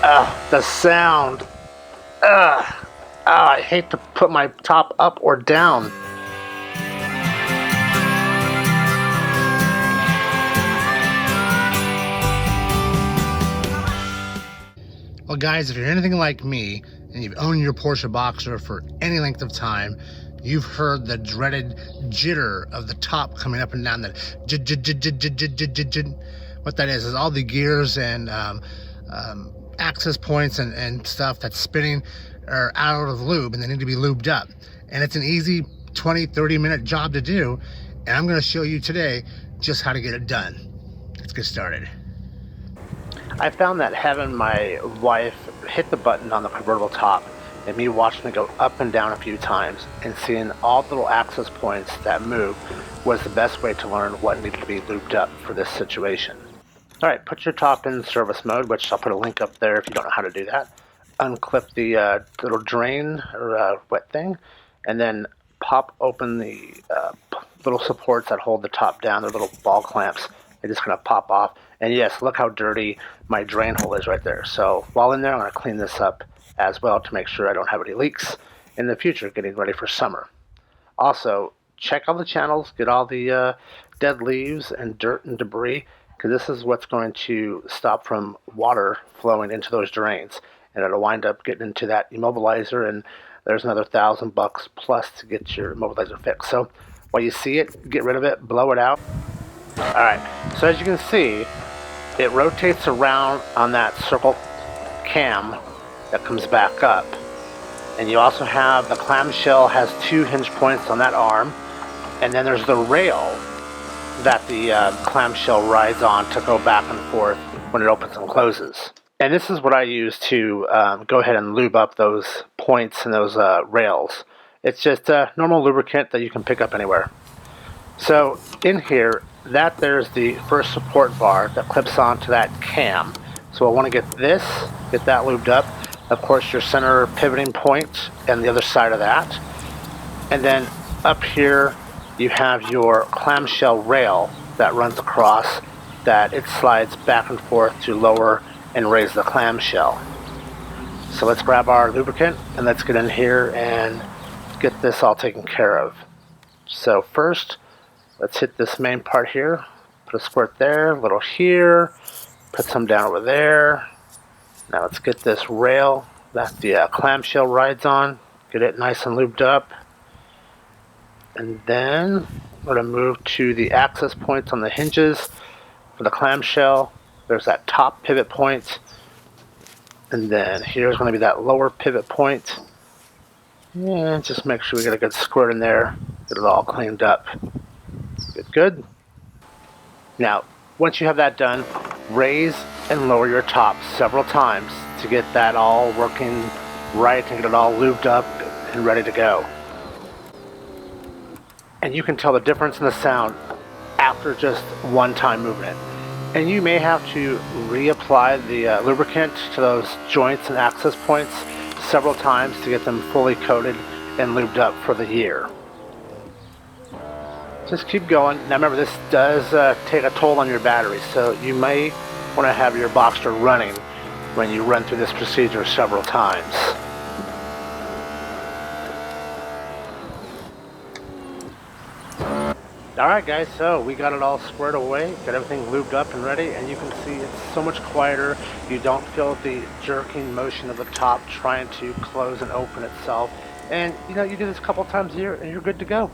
The sound. Ugh. I hate to put my top up or down. Well, guys, if you're anything like me and you've owned your Porsche Boxster for any length of time, you've heard the dreaded jitter of the top coming up and down. That what that is all the gears and access points and stuff that's spinning are out of lube and they need to be lubed up. And it's an easy 20-30 minute job to do, and I'm going to show you today just how to get it done. Let's get started. I found that having my wife hit the button on the convertible top and me watching it go up and down a few times and seeing all the little access points that move was the best way to learn what needed to be lubed up for this situation. Alright, put your top in service mode, which I'll put a link up there if you don't know how to do that. Unclip the little drain or wet thing, and then pop open the little supports that hold the top down. They're little ball clamps. They're just going to pop off. And yes, look how dirty my drain hole is right there. So while in there, I'm going to clean this up as well to make sure I don't have any leaks in the future getting ready for summer. Also, check all the channels, get all the dead leaves and dirt and debris, because this is what's going to stop from water flowing into those drains. And it'll wind up getting into that immobilizer, and there's another $1,000 plus to get your immobilizer fixed. So while you see it, get rid of it, blow it out. Alright, so as you can see, it rotates around on that circle cam that comes back up. And you also have the clamshell has 2 hinge points on that arm, and then there's the rail that the clamshell rides on to go back and forth when it opens and closes. And this is what I use to go ahead and lube up those points and those rails. It's just a normal lubricant that you can pick up anywhere. So in here, there's the first support bar that clips onto that cam. So I want to get that lubed up. Of course, your center pivoting point and the other side of that. And then up here, you have your clamshell rail that runs across, that it slides back and forth to lower and raise the clamshell. So let's grab our lubricant and let's get in here and get this all taken care of. So first, let's hit this main part here. Put a squirt there, a little here, put some down over there. Now let's get this rail that the clamshell rides on, get it nice and lubed up. And then we're going to move to the access points on the hinges for the clamshell. There's that top pivot point, and then here's going to be that lower pivot point. And just make sure we get a good squirt in there, get it all cleaned up. Good. Now, once you have that done, raise and lower your top several times to get that all working right and get it all lubed up and ready to go. And you can tell the difference in the sound after just one time moving it. And you may have to reapply the lubricant to those joints and access points several times to get them fully coated and lubed up for the year. Just keep going. Now remember, this does take a toll on your battery, so you may want to have your Boxster running when you run through this procedure several times. Alright guys, so we got it all squared away, got everything lubed up and ready, and you can see it's so much quieter. You don't feel the jerking motion of the top trying to close and open itself. And you know, you do this a couple times a year and you're good to go.